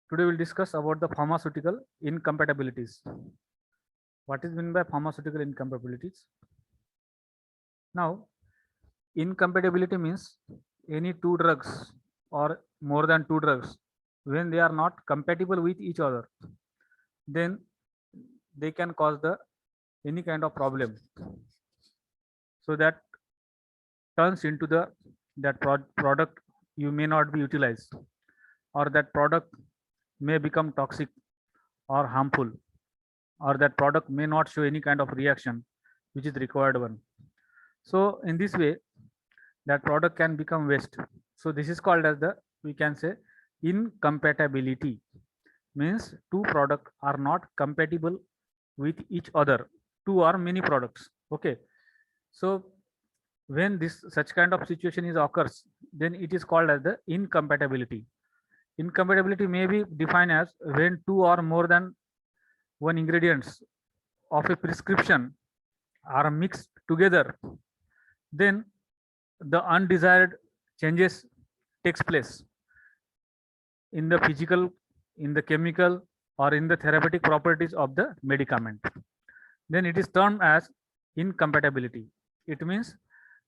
Today we'll discuss about the pharmaceutical incompatibilities. What is meant by pharmaceutical incompatibilities? Now, incompatibility means any two drugs or more than two drugs when they are not compatible with each other, then they can cause the any kind of problem. So that turns into product you may not be utilized, or that product may become toxic or harmful, or that product may not show any kind of reaction which is required one. So in this way, that product can become waste. So this is called as the, we can say, incompatibility. Means two products are not compatible with each other, two or many products. Okay, so when this such kind of situation is occurs, then it is called as the incompatibility. Incompatibility may be defined as when two or more than one ingredients of a prescription are mixed together, then the undesired changes takes place in the physical, in the chemical, or in the therapeutic properties of the medicament. Then it is termed as incompatibility. It means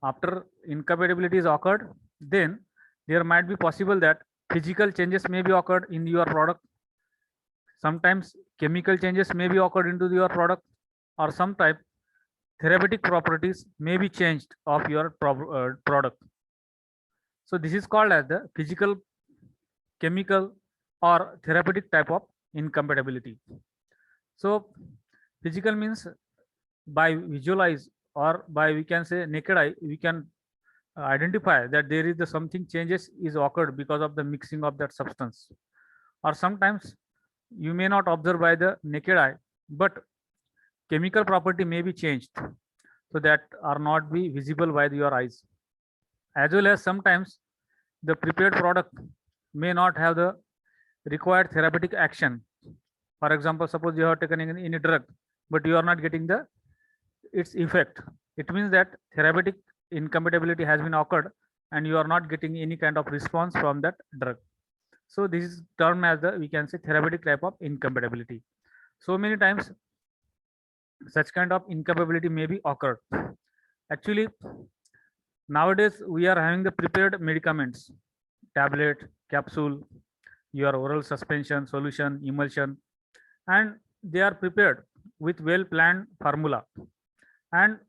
after incompatibility is occurred, then there might be possible that physical changes may be occurred in your product. Sometimes chemical changes may be occurred into your product, or sometimes therapeutic properties may be changed of your product. So this is called as the physical, chemical, or therapeutic type of incompatibility. So physical means by visualize, or by, we can say, naked eye, we can identify that there is the something changes is occurred because of the mixing of that substance. Or sometimes you may not observe by the naked eye, but chemical property may be changed, so that are not be visible by your eyes. As well as sometimes the prepared product may not have the required therapeutic action. For example, suppose you have taken any drug, but you are not getting the its effect. It means that therapeutic incompatibility has been occurred, and you are not getting any kind of response from that drug. So this is termed as the, we can say, therapeutic type of incompatibility. So many times such kind of incompatibility may be occurred. Actually, nowadays we are having the prepared medicaments, tablet, capsule, your oral suspension, solution, emulsion, and they are prepared with well planned formula. And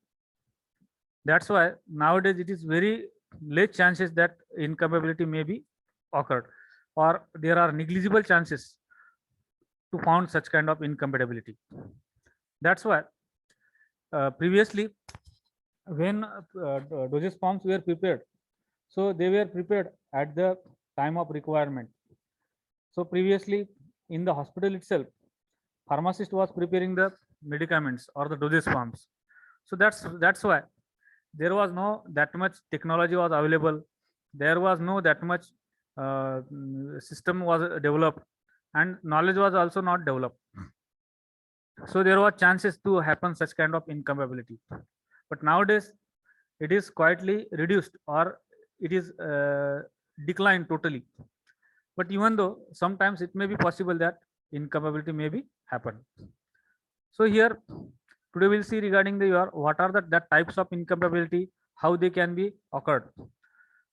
that's why nowadays it is very less chances that incompatibility may be occurred, or there are negligible chances to found such kind of incompatibility. That's why previously when dosage forms were prepared, so they were prepared at the time of requirement. So previously in the hospital itself, pharmacist was preparing the medicaments or the dosage forms. So that's why there was no that much technology was available, there was no that much system was developed, and knowledge was also not developed. So there were chances to happen such kind of incompatibility. But nowadays it is quietly reduced, or it is declined totally. But even though sometimes it may be possible that incompatibility may be happen. So here today we'll see regarding the your what are the that types of incompatibility, how they can be occurred.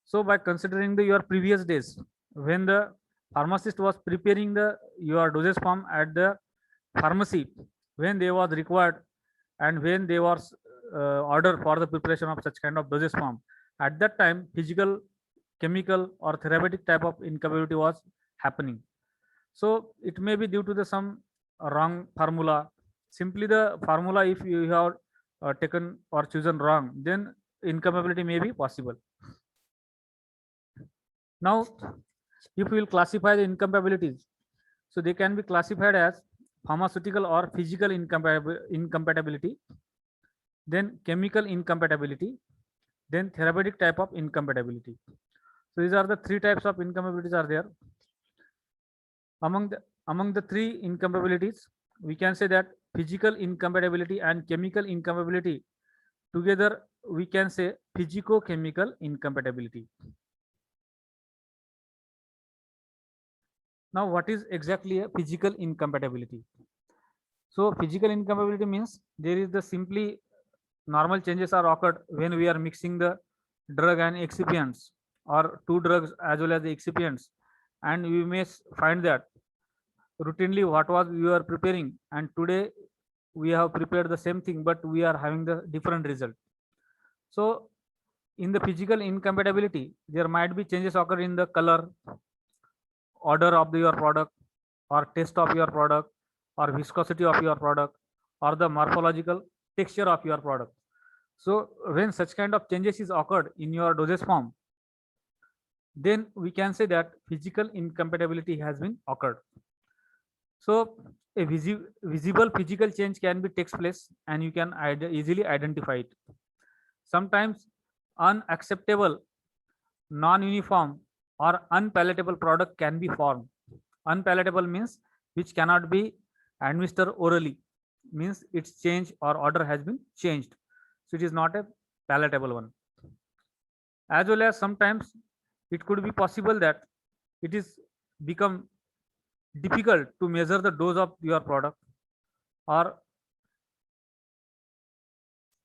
So by considering the your previous days, when the pharmacist was preparing the your dosage form at the pharmacy, when they was required, and when they was order for the preparation of such kind of dosage form, at that time physical, chemical, or therapeutic type of incompatibility was happening. So it may be due to the some wrong formula. Simply the formula, if you have taken or chosen wrong, then incompatibility may be possible. Now, if we will classify the incompatibilities, so they can be classified as pharmaceutical or physical incompatibility, then chemical incompatibility, then therapeutic type of incompatibility. So these are the three types of incompatibilities are there. Among the three incompatibilities, we can say that physical incompatibility and chemical incompatibility together we can say physico-chemical incompatibility. Now, what is exactly a physical incompatibility? So physical incompatibility means there is the simply normal changes are occurred when we are mixing the drug and excipients, or two drugs as well as the excipients, and we may find that routinely what was we were preparing, and today we have prepared the same thing but we are having the different result. So in the physical incompatibility there might be changes occur in the color, odor of your product, or taste of your product, or viscosity of your product, or the morphological texture of your product. So when such kind of changes is occurred in your dosage form, then we can say that physical incompatibility has been occurred. So a visible physical change can be takes place and you can easily identify it. Sometimes unacceptable, non-uniform, or unpalatable product can be formed. Unpalatable means which cannot be administered orally, means its change or order has been changed. So it is not a palatable one. As well as sometimes it could be possible that it is become difficult to measure the dose of your product, or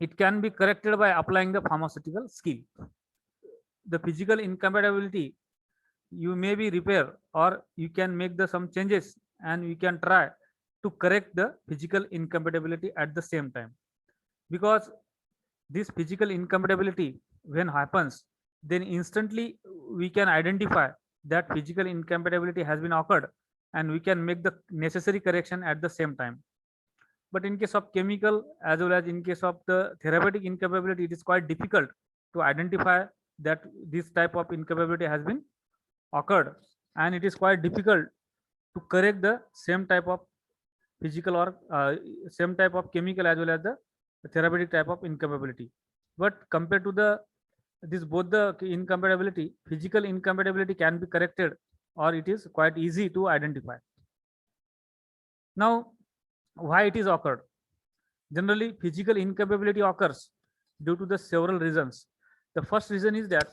it can be corrected by applying the pharmaceutical skill. The physical incompatibility you may be repair, or you can make the some changes and you can try to correct the physical incompatibility at the same time. Because this physical incompatibility when happens, then instantly we can identify that physical incompatibility has been occurred and we can make the necessary correction at the same time. But in case of chemical as well as in case of the therapeutic incompatibility, it is quite difficult to identify that this type of incompatibility has been occurred, and it is quite difficult to correct the same type of physical or same type of chemical as well as the therapeutic type of incompatibility. But compared to the this both the incompatibility, physical incompatibility can be corrected or it is quite easy to identify. Now, why it is occurred? Generally, physical incompatibility occurs due to the several reasons. The first reason is that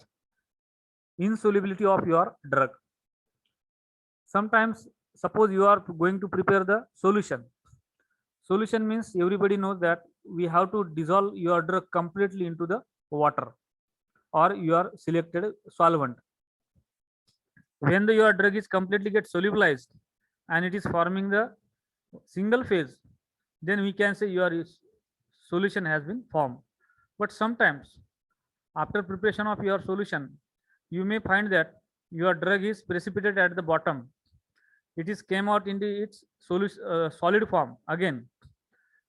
insolubility of your drug. Sometimes, suppose you are going to prepare the solution. Solution means everybody knows that we have to dissolve your drug completely into the water or your selected solvent. When your drug is completely get solubilized and it is forming the single phase, then we can say your solution has been formed. But sometimes after preparation of your solution, you may find that your drug is precipitated at the bottom. It is came out into its solid form again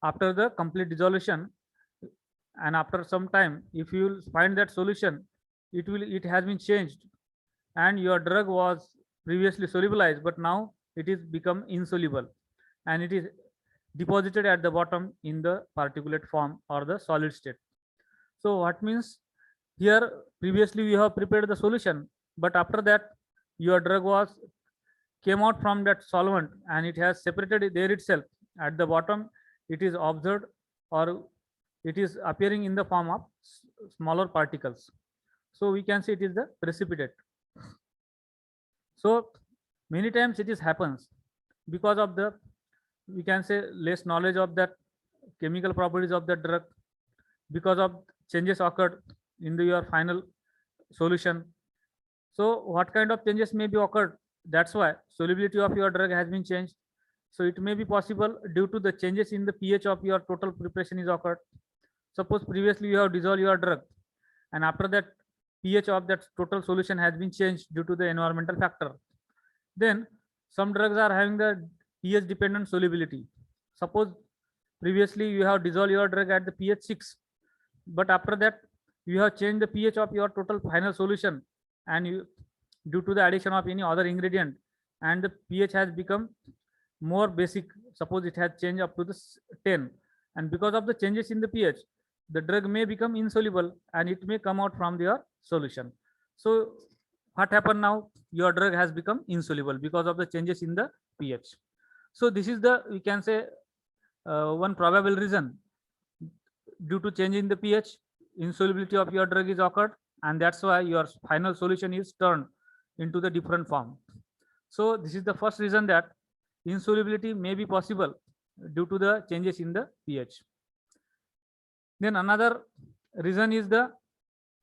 after the complete dissolution, and after some time if you find that solution, it has been changed, and your drug was previously solubilized but now it is become insoluble and it is deposited at the bottom in the particulate form or the solid state. So what means here previously we have prepared the solution, but after that your drug was came out from that solvent and it has separated there itself at the bottom. It is observed or it is appearing in the form of smaller particles. So we can say it is the precipitate. So many times it is happens because of the, we can say, less knowledge of that chemical properties of the drug, because of changes occurred in your final solution. So what kind of changes may be occurred? That's why solubility of your drug has been changed. So it may be possible due to the changes in the pH of your total preparation is occurred. Suppose previously you have dissolved your drug and after that pH of that total solution has been changed due to the environmental factor. Then some drugs are having the pH dependent solubility. Suppose previously you have dissolved your drug at the pH 6, but after that you have changed the pH of your total final solution and you, due to the addition of any other ingredient, and the pH has become more basic. Suppose it has changed up to the 10, and because of the changes in the pH, the drug may become insoluble and it may come out from your solution. So what happened now? Your drug has become insoluble because of the changes in the pH. So this is the, we can say, one probable reason. Due to change in the pH, insolubility of your drug is occurred, and that's why your final solution is turned into the different form. So this is the first reason that insolubility may be possible due to the changes in the pH. Then another reason is the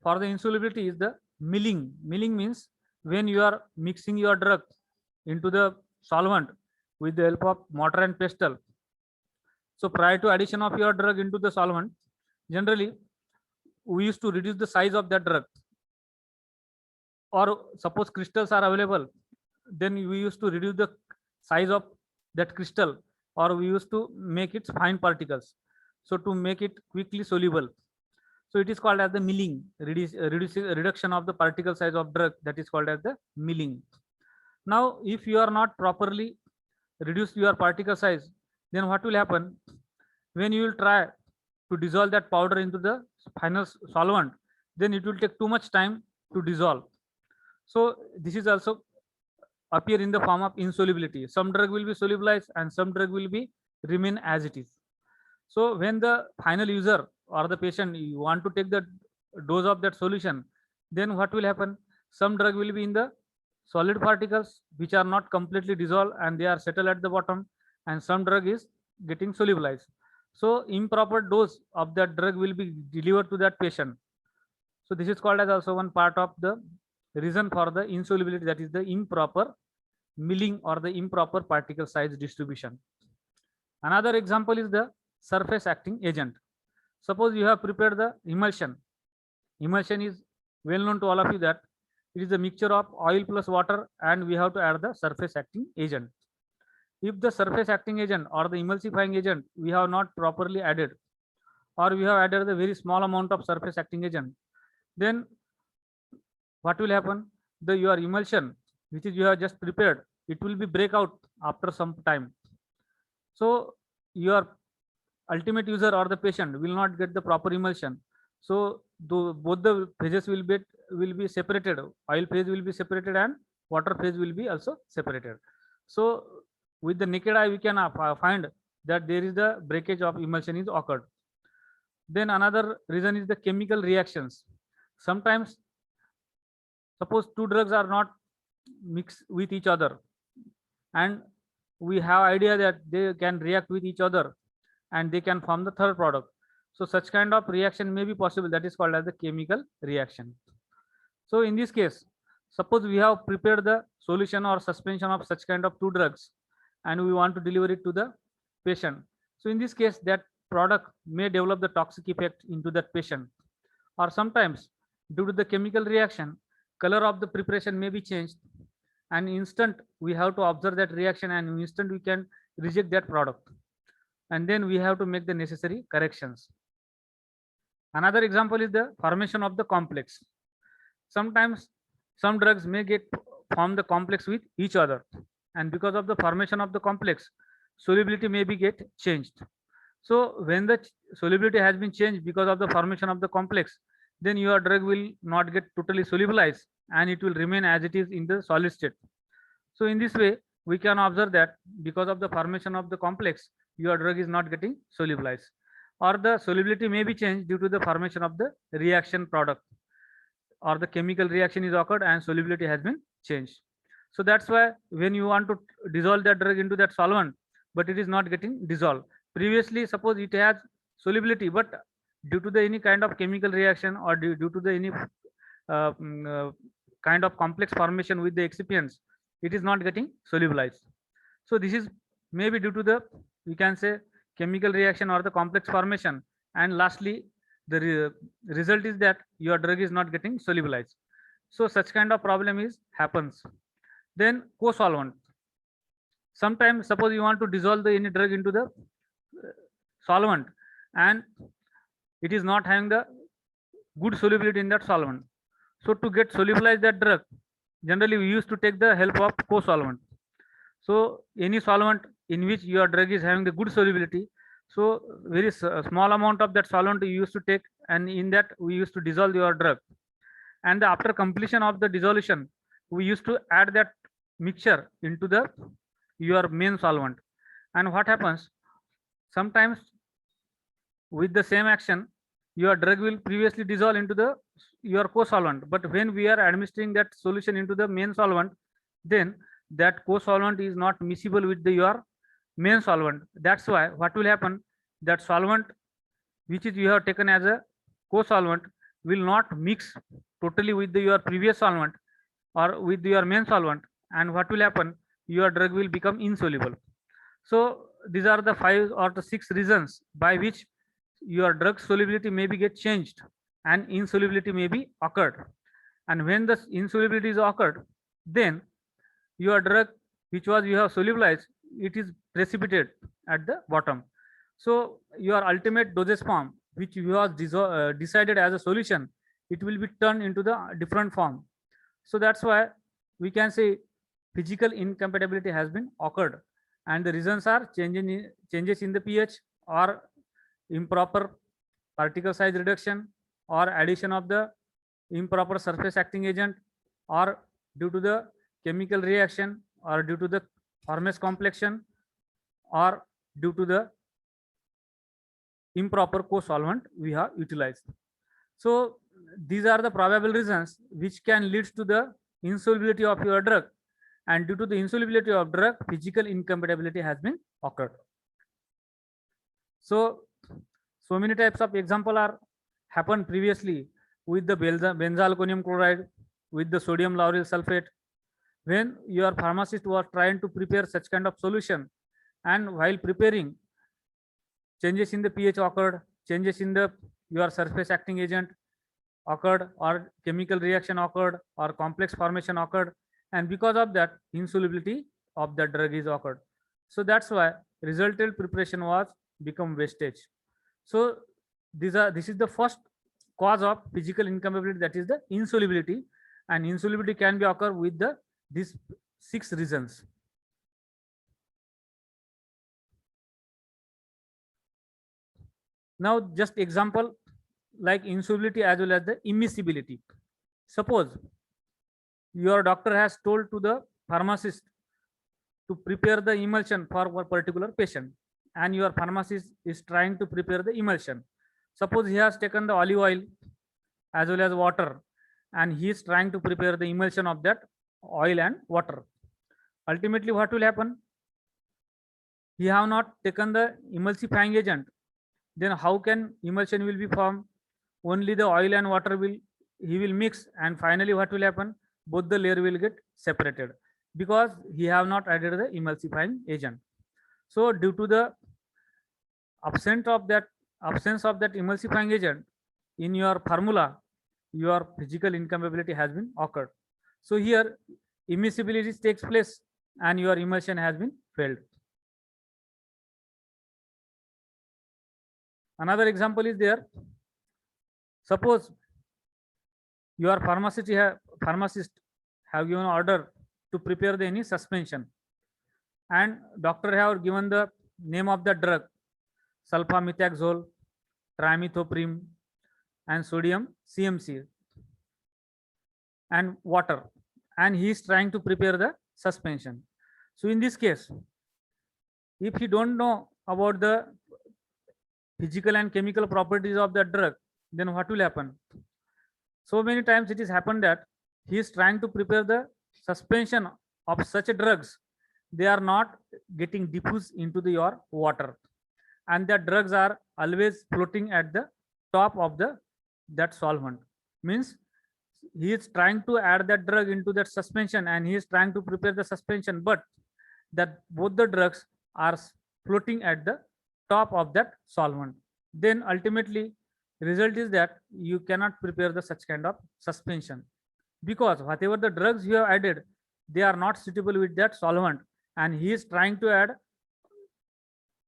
for the insolubility is the milling. Milling means when you are mixing your drug into the solvent with the help of mortar and pestle. So prior to addition of your drug into the solvent, generally we used to reduce the size of that drug. Or suppose crystals are available, then we used to reduce the size of that crystal, or we used to make it fine particles, so to make it quickly soluble. So it is called as the milling, reduction of the particle size of drug, that is called as the milling. Now if you are not properly reduce your particle size, then what will happen? When you will try to dissolve that powder into the final solvent, then it will take too much time to dissolve. So this is also appear in the form of insolubility. Some drug will be solubilized and some drug will be remain as it is. So when the final user or the patient you want to take the dose of that solution, then what will happen? Some drug will be in the solid particles which are not completely dissolved and they are settled at the bottom, and some drug is getting solubilized. So improper dose of that drug will be delivered to that patient. So this is called as also one part of the reason for the insolubility, that is the improper milling or the improper particle size distribution. Another example is the surface acting agent. Suppose you have prepared the emulsion. Emulsion is well known to all of you that it is a mixture of oil plus water, and we have to add the surface acting agent. If the surface acting agent or the emulsifying agent we have not properly added, or we have added a very small amount of surface acting agent, then what will happen? Your emulsion which is you have just prepared, it will be break out after some time. So your ultimate user or the patient will not get the proper emulsion. So both the phases will be separated. Oil phase will be separated and water phase will be also separated. So with the naked eye we can find that there is the breakage of emulsion is occurred. Then another reason is the chemical reactions. Sometimes suppose two drugs are not mixed with each other, and we have idea that they can react with each other and they can form the third product. So such kind of reaction may be possible, that is called as the chemical reaction. So in this case, suppose we have prepared the solution or suspension of such kind of two drugs and we want to deliver it to the patient. So in this case, that product may develop the toxic effect into that patient, or sometimes due to the chemical reaction, color of the preparation may be changed, and instant we have to observe that reaction and instant we can reject that product, and then we have to make the necessary corrections. Another example is the formation of the complex. Sometimes some drugs may form the complex with each other, and because of the formation of the complex, solubility may be get changed. So when the solubility has been changed because of the formation of the complex, then your drug will not get totally solubilized and it will remain as it is in the solid state. So in this way, we can observe that because of the formation of the complex, your drug is not getting solubilized, or the solubility may be changed due to the formation of the reaction product, or the chemical reaction is occurred and solubility has been changed. So that's why when you want to dissolve that drug into that solvent, but it is not getting dissolved. Previously, suppose it has solubility, but due to the any kind of chemical reaction or due to the any kind of complex formation with the excipients, it is not getting solubilized. So this is maybe due to the, we can say, chemical reaction or the complex formation, and lastly the result is that your drug is not getting solubilized. So such kind of problem is happens. Then co-solvent. Sometimes suppose you want to dissolve the any drug into the solvent and it is not having the good solubility in that solvent. So to get solubilize that drug, generally we used to take the help of co-solvent. So any solvent in which your drug is having the good solubility, so very small amount of that solvent you used to take, and in that we used to dissolve your drug, and after completion of the dissolution we used to add that mixture into the your main solvent. And what happens, sometimes with the same action your drug will previously dissolve into the your co-solvent, but when we are administering that solution into the main solvent, then that co-solvent is not miscible with your main solvent. That's why what will happen, that solvent which is you have taken as a co-solvent will not mix totally with your previous solvent or with your main solvent, and what will happen, your drug will become insoluble. So these are the 5 or the 6 reasons by which your drug solubility may be get changed and insolubility may be occurred. And when the insolubility is occurred, then your drug which was you have solubilized, it is precipitated at the bottom. So your ultimate dosage form which you have decided as a solution, it will be turned into the different form. So that's why we can say physical incompatibility has been occurred, and the reasons are changes in the pH, or improper particle size reduction, or addition of the improper surface acting agent, or due to the chemical reaction, or due to the Hermes complexion, or due to the improper co-solvent we have utilized. So these are the probable reasons which can lead to the insolubility of your drug, and due to the insolubility of drug, physical incompatibility has been occurred. So many types of example are happened previously with the benzalkonium chloride, with the sodium lauryl sulfate. When your pharmacist was trying to prepare such kind of solution, and while preparing, changes in the pH occurred, changes in the your surface acting agent occurred, or chemical reaction occurred, or complex formation occurred, and because of that insolubility of the drug is occurred. So that's why resultant preparation was become wastage. So this is the first cause of physical incompatibility, that is the insolubility, and insolubility can be occur with these 6 reasons. Now just example like insolubility as well as the immiscibility. Suppose your doctor has told to the pharmacist to prepare the emulsion for a particular patient, and your pharmacist is trying to prepare the emulsion. Suppose he has taken the olive oil as well as water, and he is trying to prepare the emulsion of that oil and water. Ultimately what will happen, he have not taken the emulsifying agent, then how can emulsion will be formed? Only the oil and water will he will mix, and finally what will happen, both the layer will get separated because he have not added the emulsifying agent. So due to the absence of that emulsifying agent in your formula, your physical incompatibility has been occurred. So here immiscibility takes place and your emulsion has been failed. Another example is there. Suppose your pharmacist have given order to prepare any suspension, and doctor have given the name of the drug sulfamethoxazole, trimethoprim, and sodium CMC, and water, and he is trying to prepare the suspension. So in this case, if he don't know about the physical and chemical properties of the drug, then what will happen? So many times it is happened that he is trying to prepare the suspension of such drugs, they are not getting diffused into your water, and the drugs are always floating at the top of that solvent. Means he is trying to add that drug into that suspension, and he is trying to prepare the suspension, but that both the drugs are floating at the top of that solvent. Then ultimately result is that you cannot prepare the such kind of suspension, because whatever the drugs you have added, they are not suitable with that solvent, and he is trying to add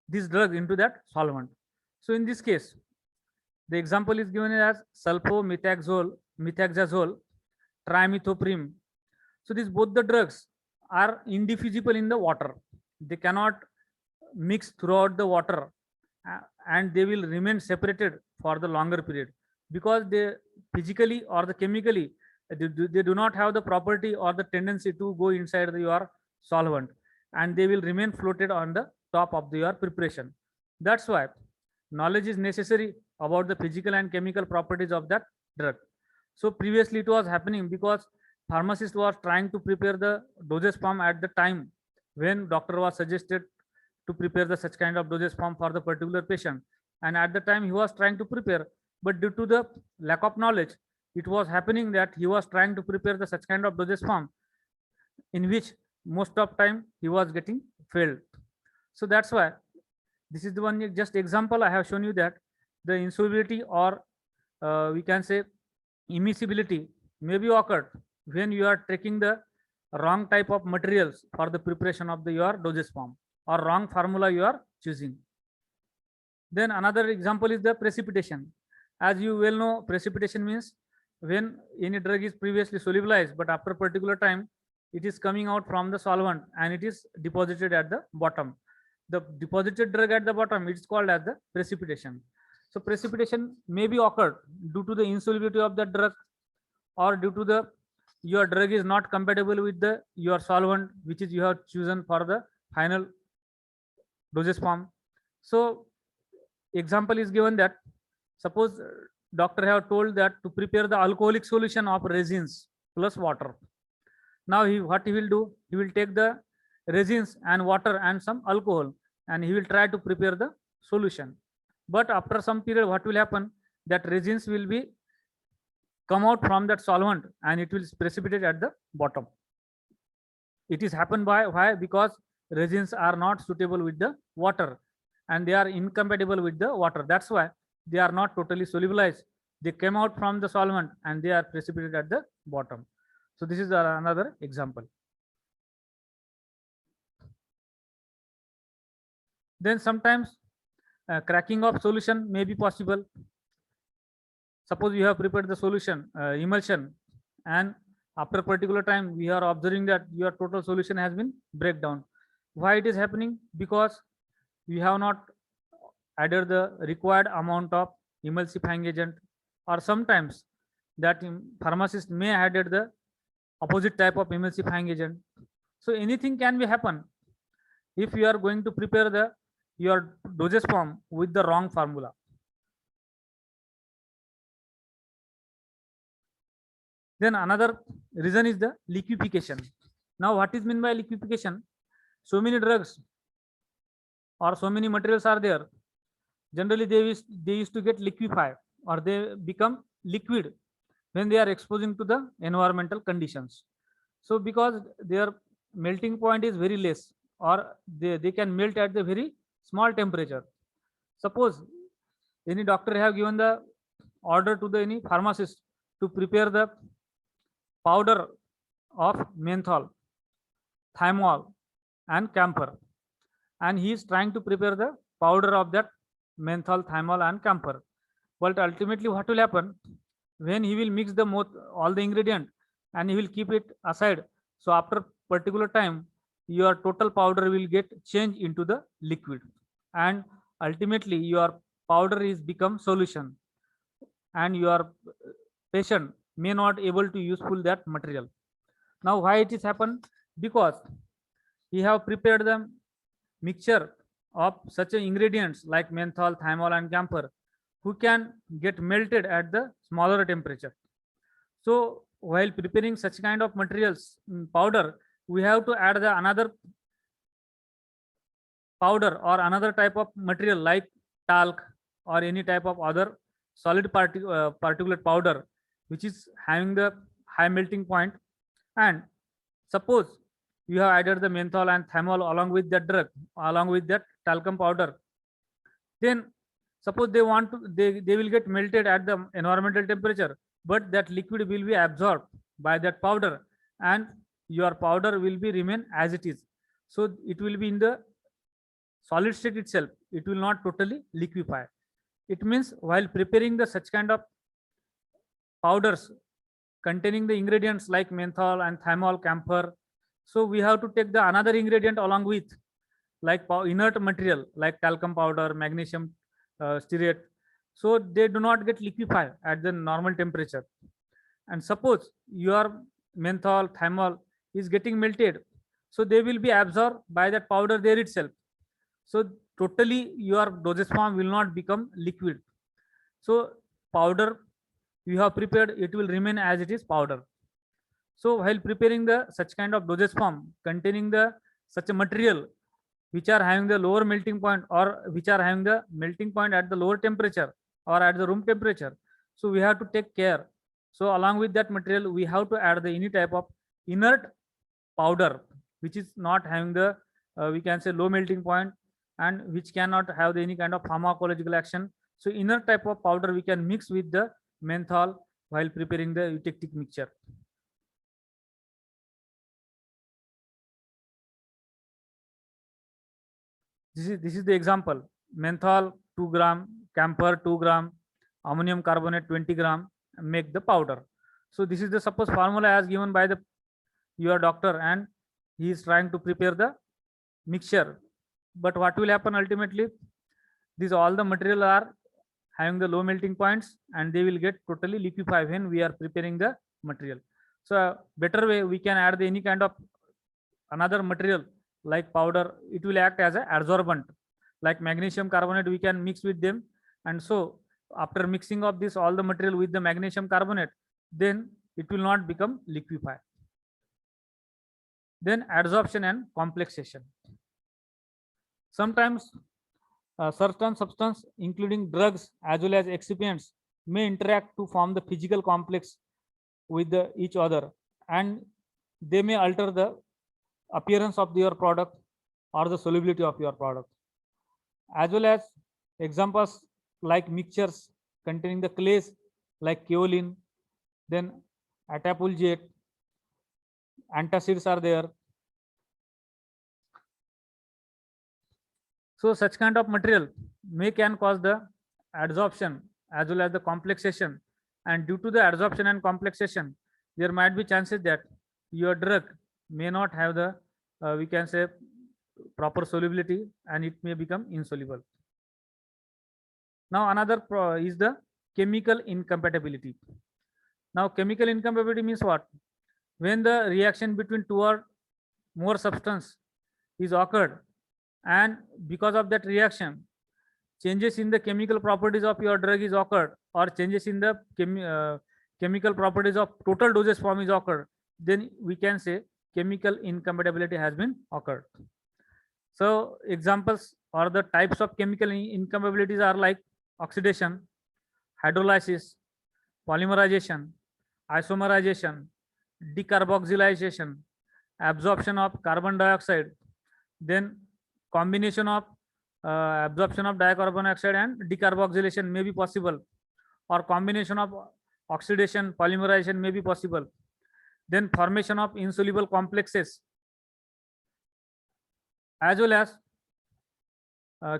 this drug into that solvent. So in this case, the example is given as sulfamethoxazole, trimethoprim. So these both the drugs are indiffusible in the water. They cannot mix throughout the water, and they will remain separated for the longer period, because they physically or the chemically they do not have the property or the tendency to go inside your solvent, and they will remain floated on the top of your preparation. That's why knowledge is necessary about the physical and chemical properties of that drug. So previously it was happening because pharmacist was trying to prepare the dosage form at the time when doctor was suggested to prepare the such kind of dosage form for the particular patient, and at the time he was trying to prepare, but due to the lack of knowledge, it was happening that he was trying to prepare the such kind of dosage form in which most of time he was getting failed. So that's why this is the one just example I have shown you, that the insolubility or we can say immiscibility may be occurred when you are taking the wrong type of materials for the preparation of the your dosage form, or wrong formula you are choosing. Then another example is the precipitation. As you well know, precipitation means when any drug is previously solubilized, but after a particular time it is coming out from the solvent and it is deposited at the bottom. The deposited drug at the bottom, it is called as the precipitation. So precipitation may be occurred due to the insolubility of the drug, or due to the your drug is not compatible with the your solvent which is you have chosen for the final dosage form. So example is given that suppose doctor have told that to prepare the alcoholic solution of resins plus water. Now what he will do, he will take the resins and water and some alcohol, and he will try to prepare the solution. But after some period, what will happen, that resins will be come out from that solvent and it will precipitate at the bottom. It is happened by why? Because resins are not suitable with the water and they are incompatible with the water. That's why they are not totally solubilized. They came out from the solvent and they are precipitated at the bottom. So this is another example. Then sometimes cracking of solution may be possible. Suppose you have prepared the solution emulsion, and after a particular time we are observing that your total solution has been breakdown. Why it is happening? Because you have not added the required amount of emulsifying agent, or sometimes that pharmacist may added the opposite type of emulsifying agent. So anything can be happen if you are going to prepare the your dosage form with the wrong formula. Then another reason is the liquefaction. Now what is meant by liquefaction? So many drugs or so many materials are there. Generally they used to get liquefied or they become liquid when they are exposing to the environmental conditions. So because their melting point is very less, or they can melt at the very small temperature. Suppose any doctor have given the order to the any pharmacist to prepare the powder of menthol, thymol and camphor, and he is trying to prepare the powder of that menthol, thymol and camphor. But ultimately what will happen, when he will mix the all the ingredient and he will keep it aside, so after particular time your total powder will get changed into the liquid, and ultimately your powder is become solution and your patient may not able to useful that material. Now why it is happened? Because he have prepared the mixture of such ingredients like menthol, thymol and camphor, who can get melted at the smaller temperature. So while preparing such kind of materials powder, we have to add the another powder or another type of material like talc or any type of other solid particulate powder which is having the high melting point. And suppose you have added the menthol and thymol along with that drug, along with that talcum powder, then suppose they want to they will get melted at the environmental temperature, but that liquid will be absorbed by that powder and your powder will be remain as it is. So it will be in the solid state itself, it will not totally liquefy. It means while preparing the such kind of powders containing the ingredients like menthol and thymol, camphor, so we have to take the another ingredient along with, like inert material like talcum powder, magnesium stearate, so they do not get liquefied at the normal temperature. And suppose your menthol, thymol is getting melted, so they will be absorbed by that powder there itself. So totally your dosage form will not become liquid. So powder you have prepared, it will remain as it is powder. So while preparing the such kind of dosage form containing the such a material which are having the lower melting point or which are having the melting point at the lower temperature or at the room temperature, so we have to take care. So along with that material we have to add the any type of inert powder which is not having the we can say low melting point and which cannot have any kind of pharmacological action. So inert type of powder we can mix with the menthol while preparing the eutectic mixture. This is the example: menthol 2 gram, camphor 2 gram, ammonium carbonate 20 gram, make the powder. So this is the suppose formula as given by the your doctor, and he is trying to prepare the mixture. But what will happen ultimately? These all the material are having the low melting points, and they will get totally liquefied when we are preparing the material. So better way we can add the any kind of another material like powder. It will act as an adsorbent, like magnesium carbonate we can mix with them, and so after mixing of this all the material with the magnesium carbonate, then it will not become liquefied. Then adsorption and complexation. Sometimes certain substance including drugs as well as excipients may interact to form the physical complex with each other, and they may alter the appearance of your product or the solubility of your product, as well as examples like mixtures containing the clays like kaolin, then attapulgite, antacids are there. So such kind of material may can cause the adsorption as well as the complexation, and due to the adsorption and complexation there might be chances that your drug may not have the we can say proper solubility, and it may become insoluble. Now another is the chemical incompatibility. Now chemical incompatibility means what? When the reaction between two or more substance is occurred, and because of that reaction changes in the chemical properties of your drug is occurred, or changes in the chemical properties of total dosage form is occurred, then we can say chemical incompatibility has been occurred. So examples or the types of chemical incompatibilities are like oxidation, hydrolysis, polymerization, isomerization, decarboxylation, absorption of carbon dioxide, then combination of absorption of dicarbon dioxide and decarboxylation may be possible, or combination of oxidation, polymerization may be possible. Then formation of insoluble complexes, as well as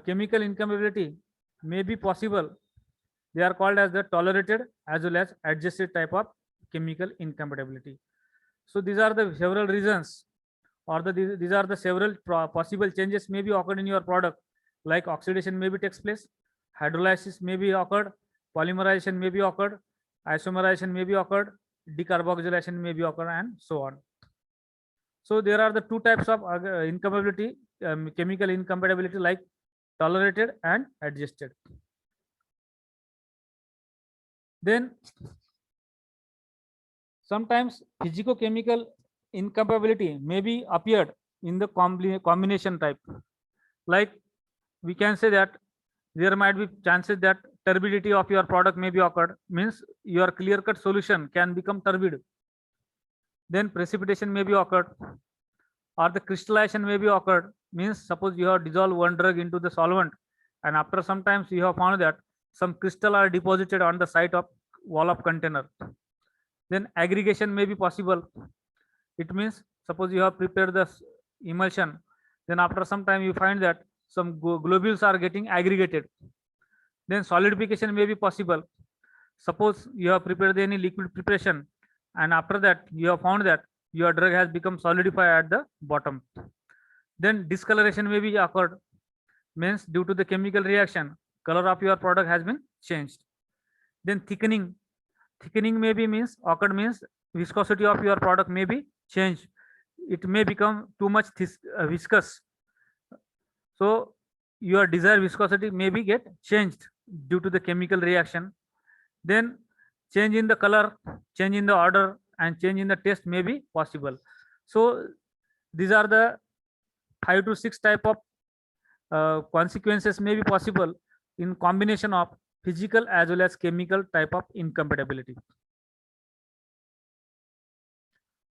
chemical incompatibility may be possible. They are called as the tolerated as well as adjusted type of chemical incompatibility. So these are the several reasons, or these are the several possible changes may be occurred in your product, like oxidation may be takes place, hydrolysis may be occurred, polymerization may be occurred, isomerization may be occurred, decarboxylation may be occurred, and so on. So there are the two types of incompatibility, chemical incompatibility, like tolerated and adjusted. Then sometimes physicochemical incompatibility may be appeared in the combination type, like we can say that there might be chances that turbidity of your product may be occurred, means your clear cut solution can become turbid. Then precipitation may be occurred, or the crystallization may be occurred, means suppose you have dissolved one drug into the solvent, and after some times you have found that some crystal are deposited on the side of wall of container. Then aggregation may be possible. It means suppose you have prepared the emulsion, then after some time you find that some globules are getting aggregated. Then solidification may be possible. Suppose you have prepared any liquid preparation, and after that you have found that your drug has become solidified at the bottom. Then discoloration may be occurred, means due to the chemical reaction color of your product has been changed. Then thickening may be means occurred, means viscosity of your product may be changed. It may become too much viscous, so your desired viscosity may be get changed due to the chemical reaction. Then change in the color, change in the order, and change in the taste may be possible. So these are the 5 to 6 type of consequences may be possible in combination of physical as well as chemical type of incompatibility.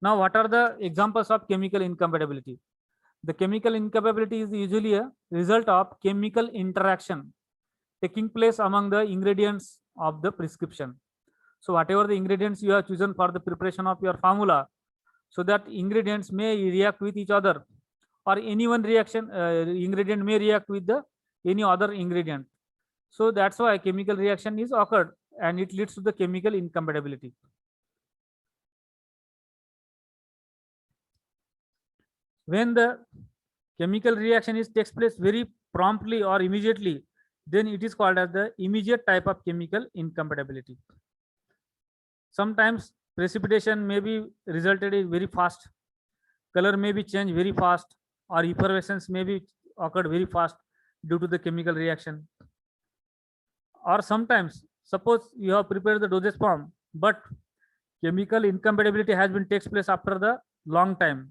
Now, what are the examples of chemical incompatibility? The chemical incompatibility is usually a result of chemical interaction taking place among the ingredients of the prescription. So whatever the ingredients you have chosen for the preparation of your formula, so that ingredients may react with each other, or any one reaction ingredient may react with the any other ingredient. So that's why chemical reaction is occurred and it leads to the chemical incompatibility. When the chemical reaction takes place very promptly or immediately, then it is called as the immediate type of chemical incompatibility. Sometimes precipitation may be resulted in very fast, color may be changed very fast, or effervescence may be occurred very fast due to the chemical reaction. Or sometimes, suppose you have prepared the dosage form, but chemical incompatibility has been takes place after the long time.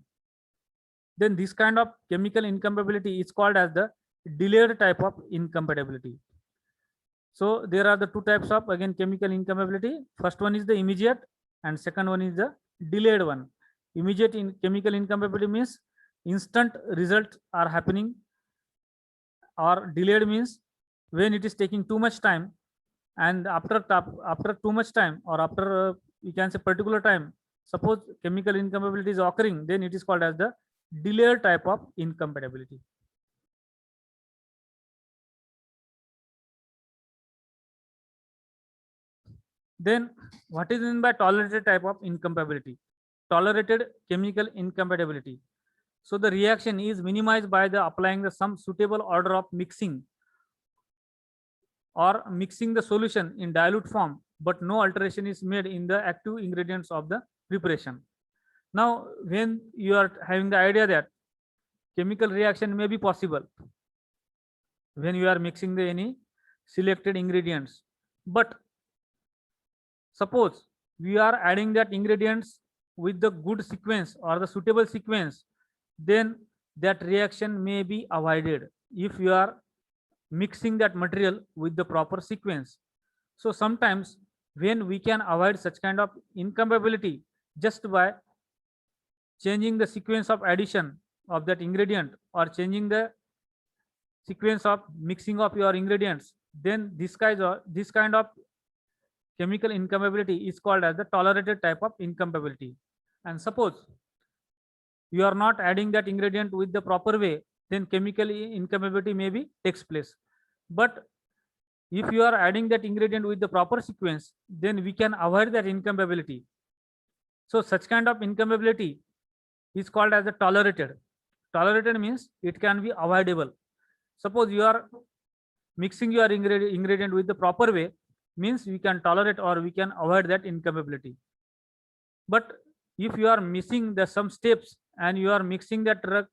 Then this kind of chemical incompatibility is called as the delayed type of incompatibility. So there are the two types of again chemical incompatibility. First one is the immediate and second one is the delayed one. Immediate chemical incompatibility means instant results are happening, or delayed means when it is taking too much time, and after too much time, or after you can say particular time, suppose chemical incompatibility is occurring, then it is called as the delayed type of incompatibility. Then what is meant by tolerated type of incompatibility? Tolerated chemical incompatibility. So the reaction is minimized by the applying the some suitable order of mixing or mixing the solution in dilute form, but no alteration is made in the active ingredients of the preparation. Now, when you are having the idea that chemical reaction may be possible when you are mixing the any selected ingredients, but suppose we are adding that ingredients with the good sequence or the suitable sequence, then that reaction may be avoided if you are mixing that material with the proper sequence. So sometimes when we can avoid such kind of incompatibility just by changing the sequence of addition of that ingredient or changing the sequence of mixing of your ingredients, then this kind of chemical incompatibility is called as the tolerated type of incompatibility. And suppose you are not adding that ingredient with the proper way, then chemical incompatibility may be takes place. But if you are adding that ingredient with the proper sequence, then we can avoid that incompatibility. So such kind of incompatibility is called as the tolerated. Tolerated means it can be avoidable. Suppose you are mixing your ingredient with the proper way, means we can tolerate or we can avoid that incompatibility. But if you are missing the some steps and you are mixing that drug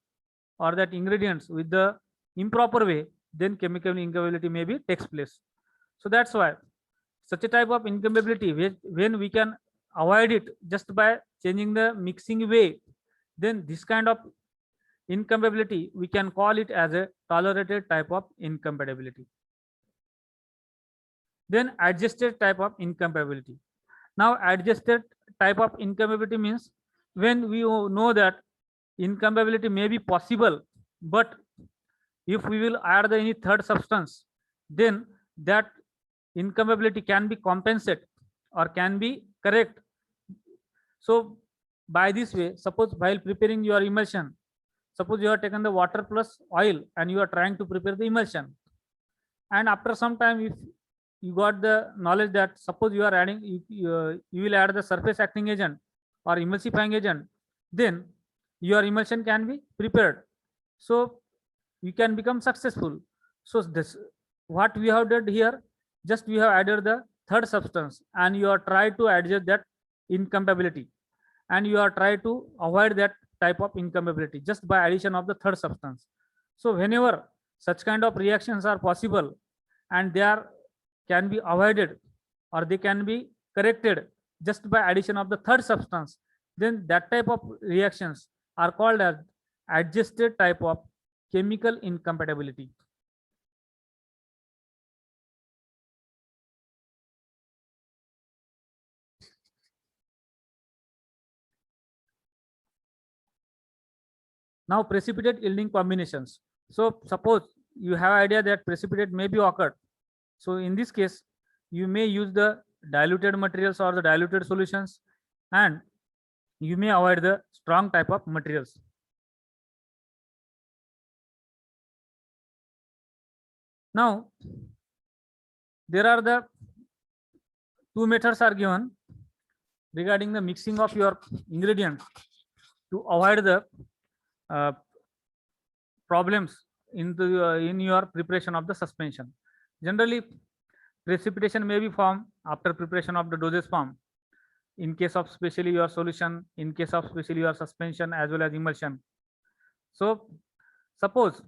or that ingredients with the improper way, then chemical incompatibility may be takes place. So that's why such a type of incompatibility, when we can avoid it just by changing the mixing way, then this kind of incompatibility we can call it as a tolerated type of incompatibility. Then adjusted type of incompatibility. Now adjusted type of incompatibility means when we know that incompatibility may be possible, but if we will add any third substance, then that incompatibility can be compensated or can be correct. So by this way, suppose while preparing your emulsion, suppose you have taken the water plus oil and you are trying to prepare the emulsion, and after some time if you got the knowledge that suppose you are adding you will add the surface acting agent or emulsifying agent, then your emulsion can be prepared, so you can become successful. So this what we have done here, just we have added the third substance and you are trying to adjust that incompatibility and you are trying to avoid that type of incompatibility just by addition of the third substance. So whenever such kind of reactions are possible and they are can be avoided or they can be corrected, just by addition of the third substance, then that type of reactions are called as adjusted type of chemical incompatibility. Now precipitate yielding combinations. So suppose you have idea that precipitate may be occurred. So in this case, you may use the diluted materials or the diluted solutions, and you may avoid the strong type of materials. Now, there are the two methods are given regarding the mixing of your ingredients to avoid the problems in your preparation of the suspension. Generally, precipitation may be formed after preparation of the dosage form. In case of especially your solution, in case of especially your suspension as well as emulsion. So, suppose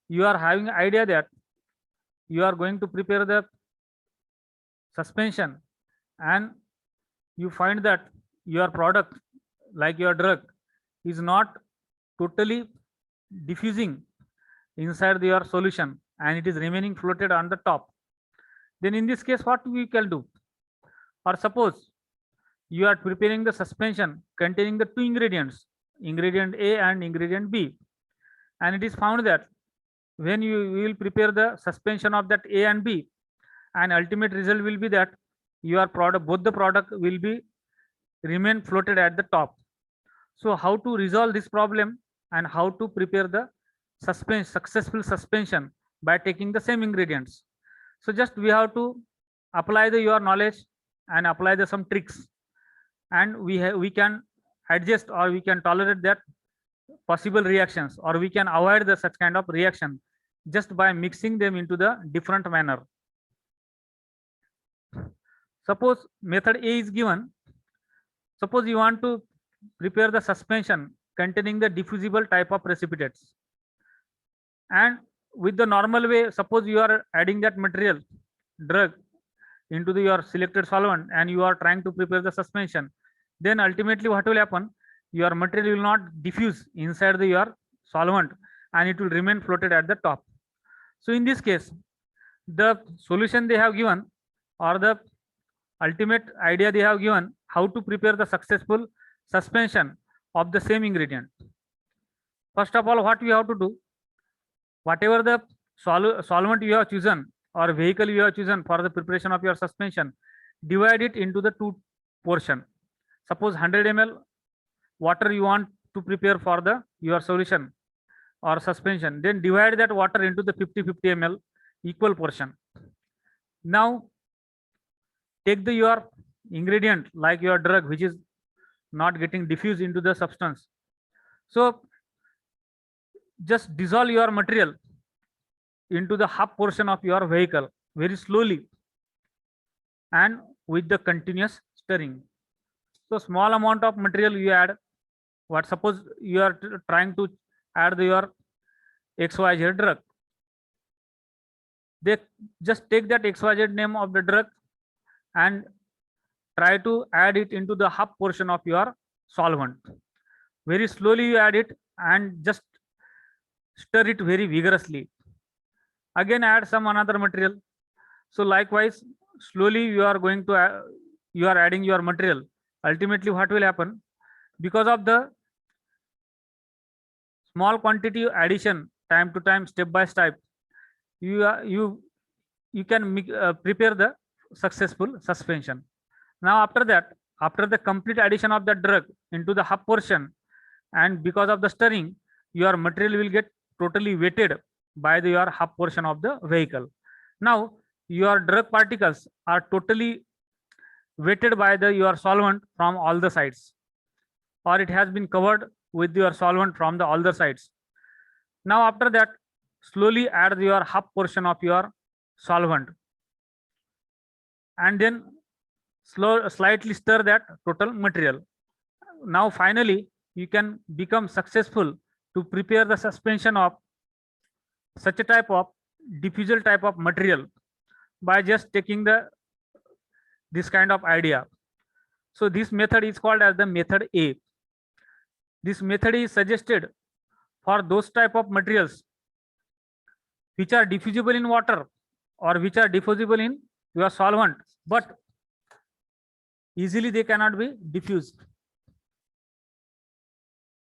you are having idea that you are going to prepare the suspension and you find that your product, like your drug, is not totally diffusing inside your solution and it is remaining floated on the top. Then in this case, what we can do? Or suppose you are preparing the suspension containing the two ingredients, ingredient A and ingredient B, and it is found that when you will prepare the suspension of that A and B, and ultimate result will be that your product, both the product will be remain floated at the top. So how to resolve this problem and how to prepare the successful suspension by taking the same ingredients? So just we have to apply your knowledge and apply some tricks, and we can adjust or we can tolerate that possible reactions, or we can avoid such kind of reaction just by mixing them into the different manner. Suppose method A is given. Suppose you want to prepare the suspension containing the diffusible type of precipitates, and with the normal way, suppose you are adding that material drug into your selected solvent and you are trying to prepare the suspension, then ultimately what will happen? Your material will not diffuse inside your solvent and it will remain floated at the top. So in this case, the solution they have given, or the ultimate idea they have given, how to prepare the successful suspension of the same ingredient. First of all, what we have to do, whatever the solvent you have chosen or vehicle you have chosen for the preparation of your suspension, divide it into the two portion. Suppose 100 ml water you want to prepare for your solution or suspension, then divide that water into the 50-50 ml equal portion. Now take your ingredient like your drug which is not getting diffused into the substance. So just dissolve your material into the half portion of your vehicle very slowly and with the continuous stirring. So small amount of material you add. What suppose you are trying to add your XYZ drug. They just take that XYZ name of the drug and try to add it into the half portion of your solvent. Very slowly you add it and just stir it very vigorously. Again add some another material. So likewise, slowly you are going to you are adding your material. Ultimately, what will happen? Because of the small quantity addition, time to time, step by step, you can prepare the successful suspension. Now after that, after the complete addition of the drug into the half portion, and because of the stirring, your material will get totally wetted by your half portion of the vehicle. Now your drug particles are totally wetted by your solvent from all the sides, or it has been covered with your solvent from all the sides. Now after that, slowly add your half portion of your solvent and then slightly stir that total material. Now finally you can become successful to prepare the suspension of such a type of diffusal type of material by just taking this kind of idea. So this method is called as the method A. This method is suggested for those type of materials which are diffusible in water or which are diffusible in your solvent, but easily they cannot be diffused.